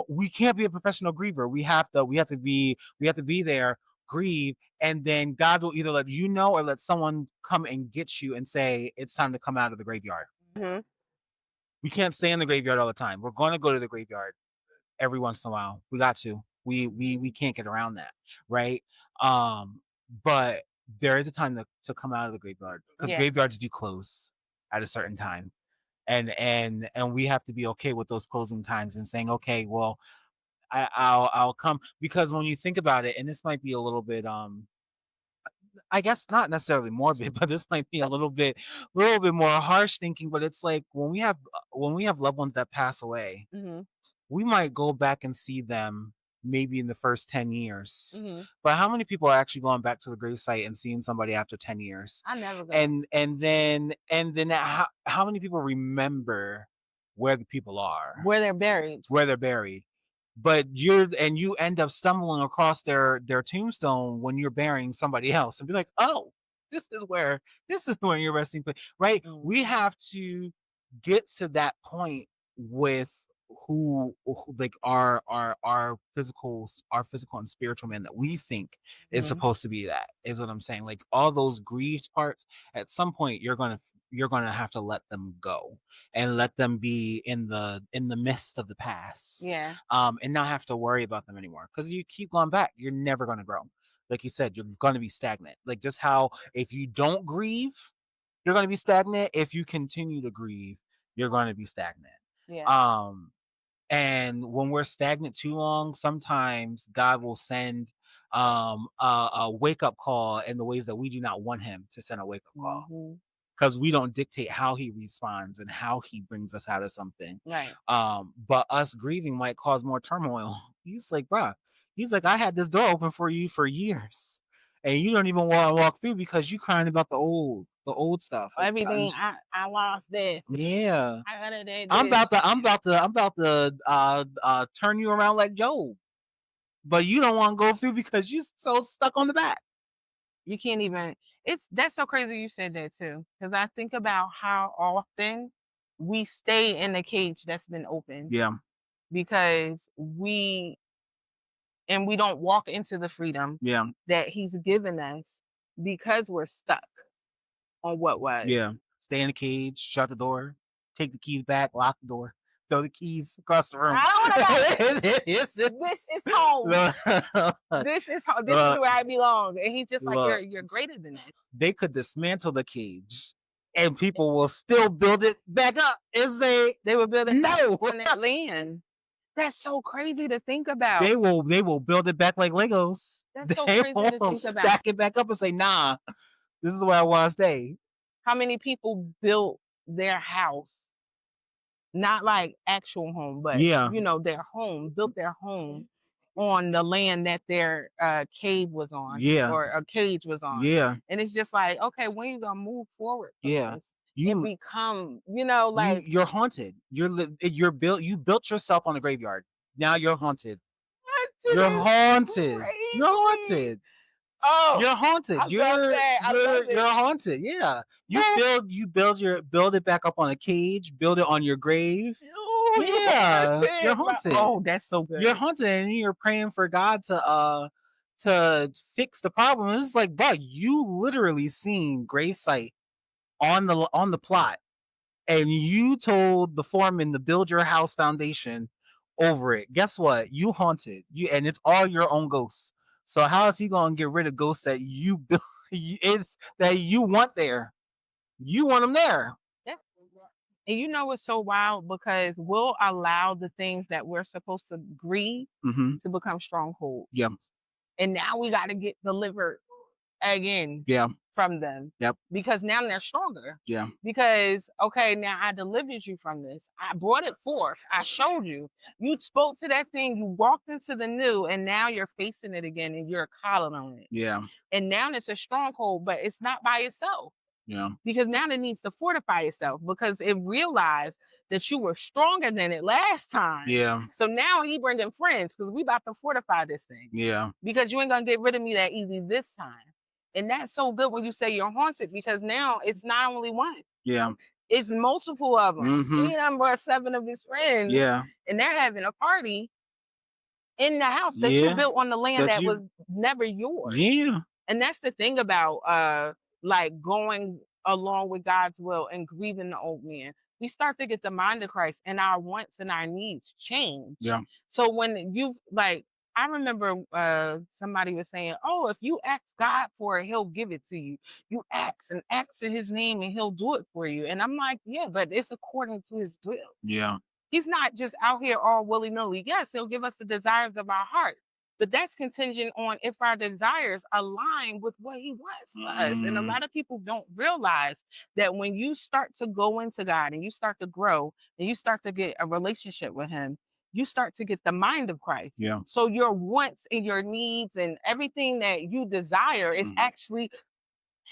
We can't be a professional griever. We have to be there, grieve, and then God will either let you know or let someone come and get you and say it's time to come out of the graveyard. Mhm. We can't stay in the graveyard all the time. We're going to go to the graveyard every once in a while. We got to. We can't get around that, right? But there is a time to come out of the graveyard because Yeah. graveyards do close at a certain time, and we have to be okay with those closing times and saying, okay, well, I'll come because when you think about it, and this might be a little bit I guess not necessarily morbid, but this might be a little bit more harsh thinking. But it's like when we have loved ones that pass away, Mhm. we might go back and see them maybe in the first 10 years. Mhm. But how many people are actually going back to the gravesite and seeing somebody after 10 years? I never go. And then how many people remember where the people are, Where they're buried. where they're buried? But you end up stumbling across their tombstone when you're burying somebody else and be like, "Oh, this is where you're resting place." Right? We Mhm. have to get to that point with who like our physical and spiritual man that we think is Mhm. supposed to be, that is what I'm saying. Like all those grieved parts, at some point you're gonna have to let them go and let them be in the midst of the past, Yeah. and not have to worry about them anymore because you keep going back, you're never going to grow. Like you said, you're going to be stagnant. Like just how if you don't grieve, you're going to be stagnant. If you continue to grieve, you're going to be stagnant. Yeah. um and when we're stagnant too long, sometimes God will send a wake up call in the ways that we do not want him to send a wake up call, Mhm. because we don't dictate how he responds and how he brings us out of something. Right. But us grieving might cause more turmoil. He's like, bruh, he's like, I had this door open for you for years, and you don't even want to walk through because you crying about the old stuff. Like, Everything I lost this. yeah, I gotta did I'm this. about to, I'm about to turn you around like Job, but you don't want to go through because you're so stuck on the back. You can't even that's so crazy you said that too. Because I think about how often we stay in a cage that's been open Yeah, because we don't walk into the freedom yeah, that he's given us because we're stuck on what was. yeah. Stay in the cage, shut the door, take the keys back, lock the door, throw the keys across the room. I don't wanna go. It's This is home. look, This is home. This is look, where I belong. And he's just like, look. you're greater than this. They could dismantle the cage, and people will still build it back up and say They were building no. on that land. That's so crazy to think about. They will build it back like Legos. That's so They crazy to will think about. stack it back up and say, "Nah, this is where I want to stay." How many people built their house, not like actual home, but Yeah, their home, built their home on the land that their cave was on, Yeah. or a cage was on. Yeah. And it's just like, okay, when you gonna move forward from Yeah. this and You become, like, you're haunted. You built yourself on a graveyard. Now you're haunted. it You're is haunted. You're crazy. haunted. Oh, You're I haunted. love that. I love You're it. haunted. Yeah. You build it back up on a cage, build it on your grave. Ooh, you Yeah. You're haunted. haunted. Oh, that's so You're good. haunted and you're praying for God to fix the problem. It's like, bro, you literally seen gray site on the plot, and you told the foreman to build your house foundation over it. Guess what? You haunted you, and it's all your own ghosts. So how is he gonna get rid of ghosts that you built? It's that you want there. You want them there. Yeah. And you know what's so wild? Because we'll allow the things that we're supposed to grieve Mm-hmm. to become strongholds. Yeah. And now we got to get delivered again Yeah. from them, Yep. because now they're stronger. Yeah. Because, okay, now I delivered you from this. I brought it forth. I showed you. You spoke to that thing. You walked into the new, and now you're facing it again and you're coddling on it. Yeah. And now it's a stronghold, but it's not by itself, Yeah. because now it needs to fortify itself because it realized that you were stronger than it last time. Yeah. So now he bringing friends because we about to fortify this thing, Yeah. because you ain't gonna get rid of me that easy this time. And that's so good when you say you're haunted, because now it's not only one, Yeah. it's multiple of them. Mm-hmm. He done brought 7 of his friends, Yeah. and they're having a party in the house that you Yeah. built on the land That that was you. never yours. Yeah. And that's the thing about like going along with God's will and grieving the old man. We start to get the mind of Christ, and our wants and our needs change. Yeah. So when you like, I remember somebody was saying, "Oh, if you ask God for it, He'll give it to you. You ask in His name, and He'll do it for you." And I'm like, "Yeah, but it's according to His will. Yeah. He's not just out here all willy nilly. Yes, He'll give us the desires of our heart, but that's contingent on if our desires align with what He wants for us." And a Mm, lot of people don't realize that when you start to go into God and you start to grow and you start to get a relationship with Him, you start to get the mind of Christ. yeah. So your wants and your needs and everything that you desire is Mhm. actually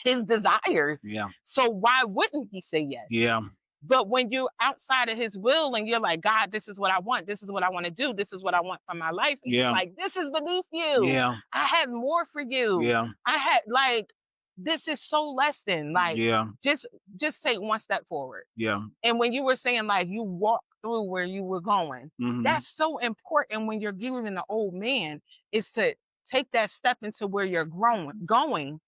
His desires. Yeah. So why wouldn't He say yes? Yeah. But when you're outside of his will and you're like, God, this is what I want. This is what I want to do. This is what I want from my life. And he's Yeah. like, this is beneath you. Yeah. I had more for you. Yeah. I had like, this is so less than like, Yeah. just just take one step forward. Yeah. And when you were saying like you walked through where you were going, Mhm. that's so important when you're giving the old man, is to take that step into where you're going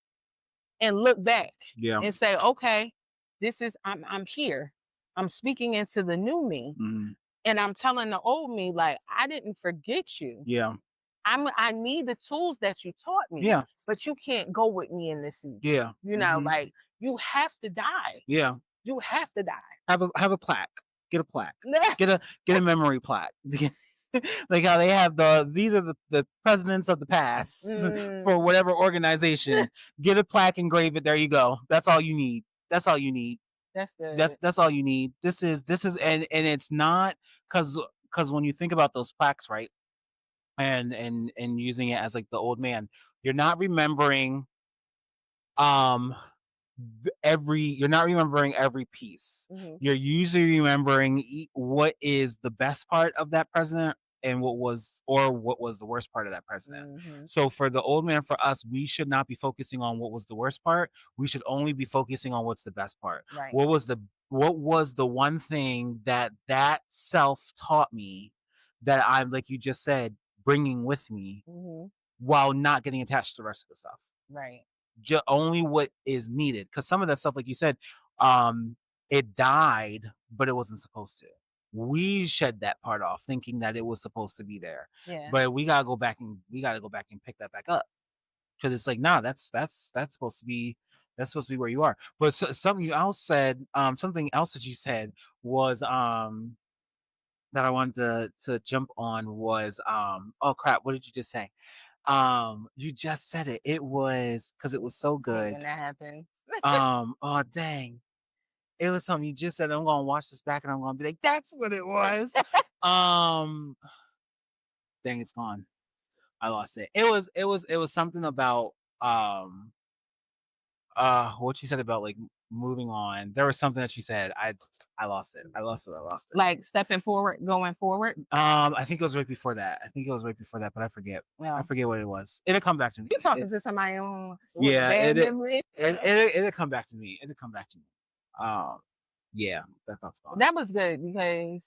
and look back Yeah. and say, okay, this is I'm here. I'm speaking into the new me. Mhm. And I'm telling the old me, like, I didn't forget you. Yeah. I need the tools that you taught me, Yeah. but you can't go with me in this season. Yeah. Mhm. Like you have to die. Yeah. You have to die. Have a plaque. Get a plaque. Get a memory plaque. Like how they have these are the presidents of the past for Mm, whatever organization. Get a plaque, engrave it. There you go. That's all you need. That's all you need. that's good. That's all you need. This is and it's not because when you think about those plaques, right? And using it as like the old man, you're not remembering um you're not remembering every piece. Hmm. You're usually remembering what is the best part of that president and what was the worst part of that president. Hmm. So for the old man, for us, we should not be focusing on what was the worst part. We should only be focusing on what's the best part. Right. What was the one thing that self taught me that I'm, like you just said, bringing with me Hmm. while not getting attached to the rest of the stuff. Right. Only what is needed, because some of that stuff, like you said, um it died but it wasn't supposed to. We shed that part off thinking that it was supposed to be there, Yeah. but we gotta go back and pick that back up, because it's like, nah, that's supposed to be where you are. But something else that you said was that I wanted to jump on was oh crap, what did you just say? You just said it. It was because it was so Hate good. when that happens. Oh dang. It was something you just said. I'm gonna watch this back and I'm gonna be like, that's what it was. Um Dang, it's gone. I lost it. It was something about, um, what she said about, like, moving on. There was something that she said. I lost it. I lost it. I lost it. Like stepping forward, going forward? I think it was right before that. I think it was right before that, but I forget. I Well, forget what it was. It'll come back to me. you talking to somebody on with Yeah, bad memory. it'll come back to me. It'll come back to me. Um, yeah, that thoughts gone. That was good because,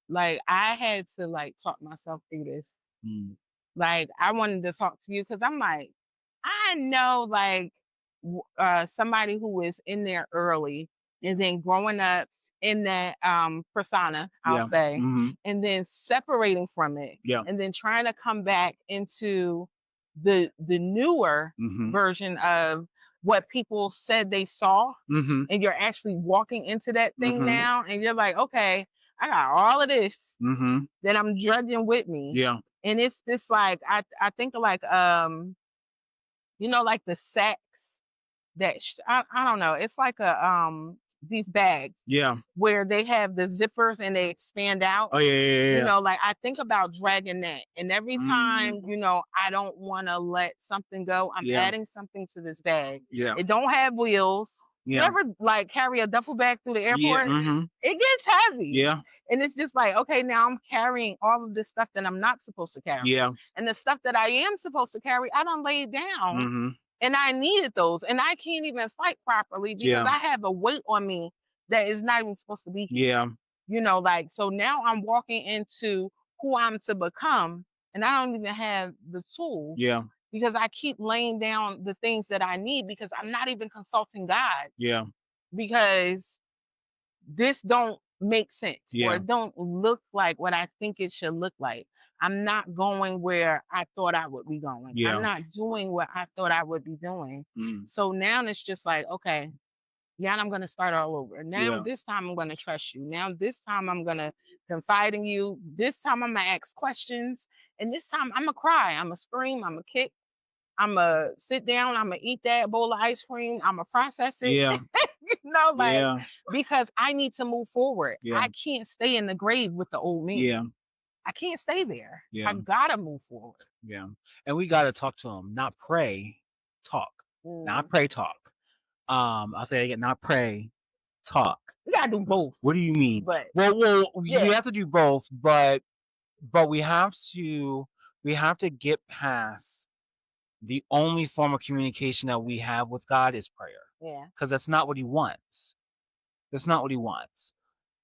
like, I had to, like, talk myself through this. Mm, Like, I wanted to talk to you because 'cause I'm like, I know, like, somebody who is in there early and then growing up in that, persona, I'll yeah. say, Mhm. and then separating from it, Yeah. and then trying to come back into the newer Mhm. version of what people said they saw, Mhm. and you're actually walking into that thing Mhm. now, and you're like, "Okay, I got all of this Mhm. that I'm drudging with me." Yeah. And it's this like I think of like like the sacks that I don't know. It's like a these bags Yeah. where they have the zippers and they expand out. Oh, yeah, yeah, yeah, yeah. Like I think about dragging that. And every Mhm. time, I don't want to let something go, I'm Yeah. adding something to this bag. Yeah. It don't have wheels. You Yeah. ever like carry a duffel bag through the Yeah. airport? Mhm. It gets heavy. Yeah. And it's just like, okay, now I'm carrying all of this stuff that I'm not supposed to carry. Yeah. And the stuff that I am supposed to carry, I don't lay it down. Mhm. And I needed those. And I can't even fight properly because Yeah. I have a weight on me that is not even supposed to be here. Yeah. Like, so now I'm walking into who I'm to become, and I don't even have the tools Yeah. because I keep laying down the things that I need because I'm not even consulting God Yeah. because this don't make sense or Yeah. it don't look like what I think it should look like. I'm not going where I thought I would be going. I'm Yeah. not doing what I thought I would be doing. Mm. So now it's just like, okay, yeah, I'm gonna start all over. Now Yeah. this time I'm gonna trust you. Now this time I'm gonna confide in you. This time I'm gonna ask questions. And this time I'm gonna cry. I'm gonna scream. I'm gonna kick. I'm gonna sit down. I'm gonna eat that bowl of ice cream. I'm gonna process it. Yeah. Like Yeah. because I need to move forward. Yeah. I can't stay in the grave with the old me. Yeah. I can't stay there. I Yeah. gotta move forward. Yeah. And we gotta talk to him, not pray, talk. Not Mm. pray, talk. I'll say it again, not pray, talk. We gotta do both. What do you mean? But Well, yeah, you have to do both, but we have to get past the only form of communication that we have with God is prayer, yeah, because that's not what He wants. That's not what He wants.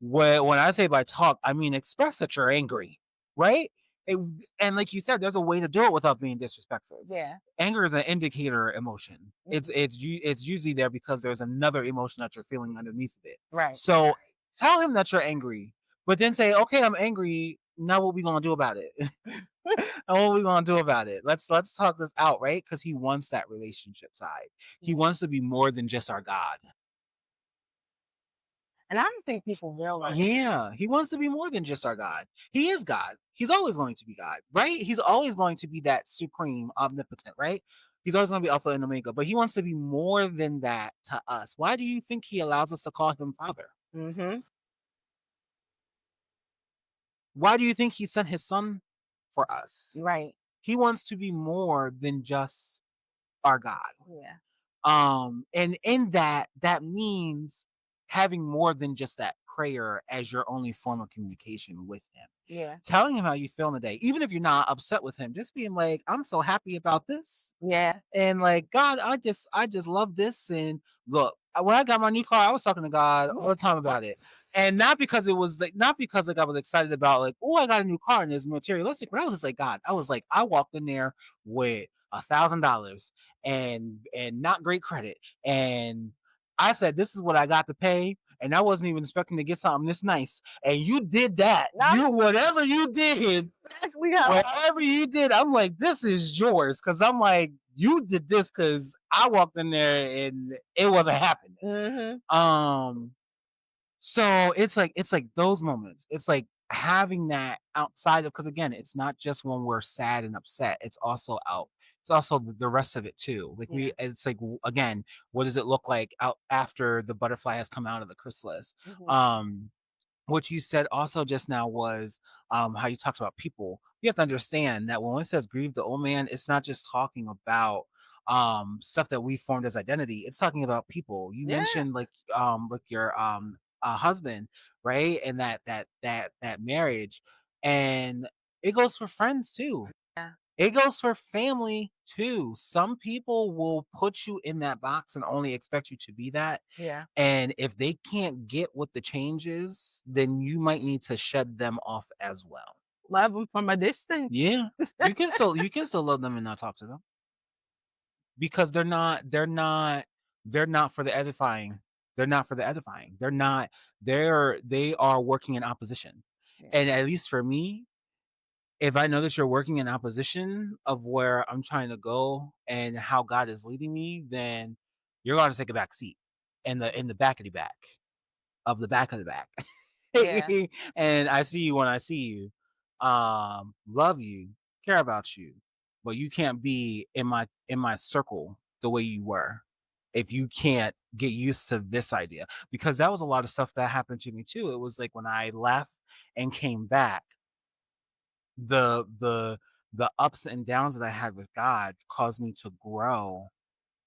When I say by talk, I mean express that you're angry, right? It, and like you said, there's a way to do it without being disrespectful. yeah. Anger is an indicator emotion. It's Mhm. it's it's usually there because there's another emotion that you're feeling underneath of it. Right. So tell him that you're angry, but then say, "Okay, I'm angry. Now what we gonna do about it? And what we gonna do about it? Let's talk this out, right? Because he wants that relationship side. He Yeah. wants to be more than just our God. And I don't think people realize that. Yeah, he wants to be more than just our God. He is God. He's always going to be God, right? He's always going to be that supreme, omnipotent, right? He's always going to be Alpha and Omega, but he wants to be more than that to us. Why do you think he allows us to call him Father? Mm-hmm. Why do you think he sent his son for us? Right. He wants to be more than just our God. Yeah. And in that means having more than just that prayer as your only form of communication with him. Yeah. Telling him how you feel in the day, even if you're not upset with him, just being like, I'm so happy about this. Yeah. And like, God, I just love this. And look, when I got my new car, I was talking to God all the time about it. And not because it was like, not because like I was excited about like, oh, I got a new car and it's materialistic, but I was just like, God, I was like, I walked in there with $1,000 and not great credit. And I said, this is what I got to pay. And I wasn't even expecting to get something this nice. And you did that. Not Whatever you did, exactly how whatever you did, I'm like, this is yours. Cause I'm like, you did this because I walked in there and it wasn't happening. mm-hmm. So it's like those moments. It's like having that outside of, because again, it's not just when we're sad and upset. It's also out. It's also the rest of it too. Like Yeah. it's like again, what does it look like out after the butterfly has come out of the chrysalis? Mm-hmm. What you said also just now was how you talked about people. you have to understand that when it says grieve the old man, it's not just talking about stuff that we formed as identity. It's talking about people. You Yeah, mentioned like your husband, right? And that marriage. And it goes for friends too. yeah, It goes for family too. Some people will put you in that box and only expect you to be that. yeah. And if they can't get what the change is, then you might need to shed them off as well. Love them from a distance. Yeah. You can still love them and not talk to them because they're not for the edifying. They're not for the edifying. They are working in opposition. Yeah, And at least for me, if I know that you're working in opposition of where I'm trying to go and how God is leading me, then you're going to take a back seat in the back of the back of the back of the back. yeah, And I see you when I see you. Love you, care about you, but you can't be in my circle the way you were if you can't get used to this idea. Because that was a lot of stuff that happened to me too. It was like when I left and came back, the the ups and downs that I had with God caused me to grow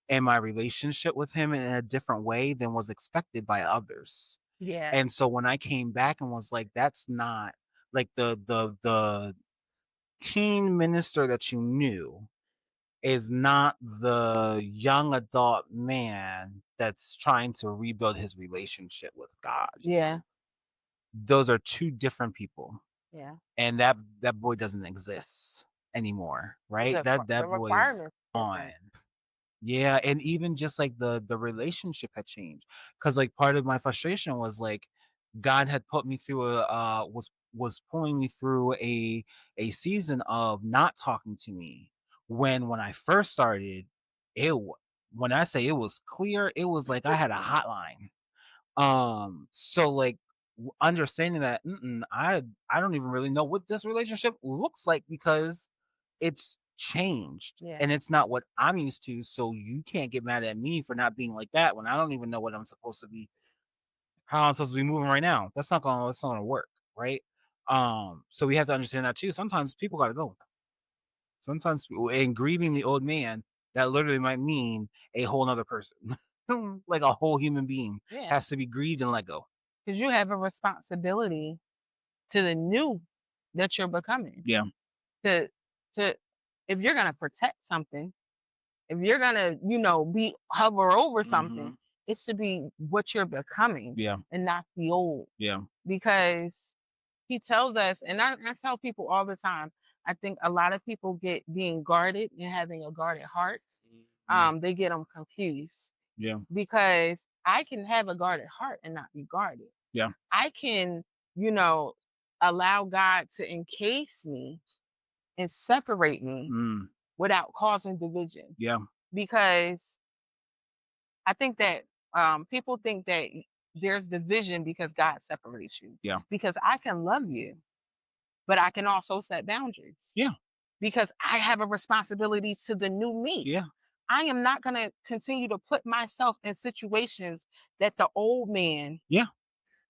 in my relationship with him in a different way than was expected by others. yeah, And so when I came back and was like, that's not like the teen minister that you knew is not the young adult man that's trying to rebuild his relationship with God. yeah, Those are two different people. yeah. And that boy doesn't exist anymore, right? The That boy is requirements gone. different. Yeah, and even just like the relationship had changed, because like part of my frustration was like God had put me through a was pulling me through a season of not talking to me when I first started when I say it was clear, it was like I had a hotline. So like understanding that I don't even really know what this relationship looks like because it's changed Yeah, and it's not what I'm used to. So you can't get mad at me for not being like that when I don't even know what I'm supposed to be, how I'm supposed to be moving right now. That's not gonna work, right? So we have to understand that too. Sometimes people gotta go. Sometimes in grieving the old man, that literally might mean a whole nother person. Like a whole human being yeah. has to be grieved and let go. Because you have a responsibility to the new that you're becoming. Yeah. To to if you're gonna protect something, if you're gonna, be hover over something, Mhm. it's to be what you're becoming Yeah. and not the old. Yeah. Because he tells us, and I tell people all the time, I think a lot of people get being guarded and having a guarded heart. Mhm. They get them confused Yeah. because I can have a guarded heart and not be guarded. Yeah. I can, you know, allow God to encase me and separate me Mm. without causing division. Yeah. Because I think that people think that there's division because God separates you. Yeah. Because I can love you, but I can also set boundaries Yeah. because I have a responsibility to the new me. Yeah. I am not going to continue to put myself in situations that the old man Yeah.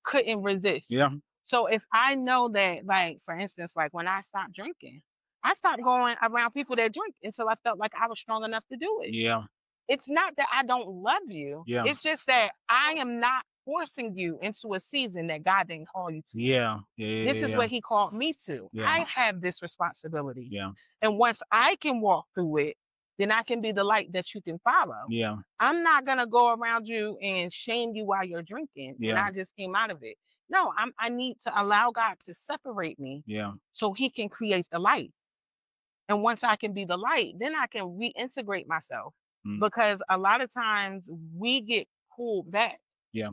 couldn't resist. Yeah. So if I know that, like, for instance, like when I stopped drinking, I stopped going around people that drink until I felt like I was strong enough to do it. Yeah. It's not that I don't love you. Yeah. It's just that I am not forcing you into a season that God didn't call you to. Yeah. Yeah. This Yeah. is Yeah. what he called me to. Yeah. I have this responsibility. Yeah. And once I can walk through it, then I can be the light that you can follow. Yeah. I'm not gonna go around you and shame you while you're drinking and Yeah. I just came out of it. No, I need to allow God to separate me Yeah. so he can create the light. And once I can be the light, then I can reintegrate myself. Mm. Because a lot of times we get pulled back Yeah.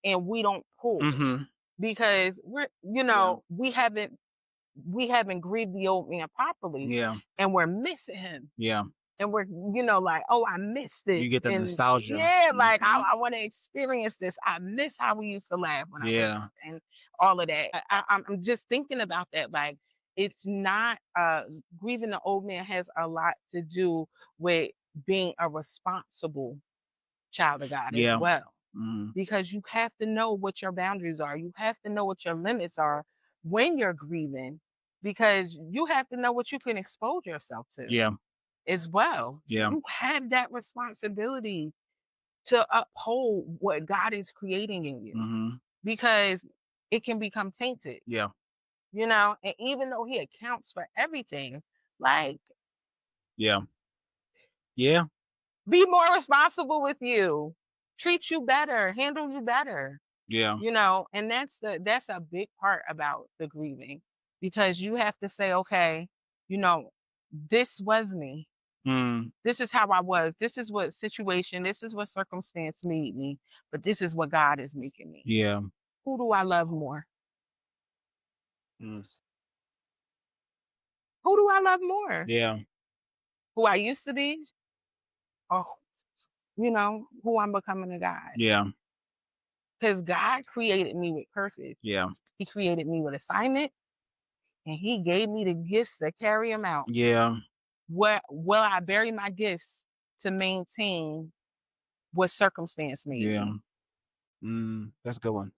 and we don't pull Mhm. because Yeah. we haven't grieved the old man properly Yeah. and we're missing him. Yeah. And we're, like, oh, I miss You this. get that And nostalgia. yeah, like Mhm. I want to experience this. I miss how we used to laugh when I was Yeah. and all of that. I'm just thinking about that. Like, it's not grieving the old man has a lot to do with being a responsible child of God as Yeah. well. Mhm. Because you have to know what your boundaries are. You have to know what your limits are when you're grieving because you have to know what you can expose yourself to Yeah. as well. Yeah. You have that responsibility to uphold what God is creating in you Mhm. because it can become tainted, Yeah. and even though he accounts for everything, like, Yeah. Yeah. be more responsible with you, treat you better, handle you better, Yeah. and that's a big part about the grieving because you have to say, okay, you know, this was me. Mm. This is how I was. This is what situation, this is what circumstance made me, but this is what God is making me. Yeah. Who do I love more? Mm. Who do I love more? Yeah. Who I used to be or who I'm becoming to God? Yeah. Because God created me with purpose. Yeah. He created me with assignment and he gave me the gifts to carry them out. Yeah. Where will I bury my gifts to maintain what circumstance made Yeah. me? That's a good one.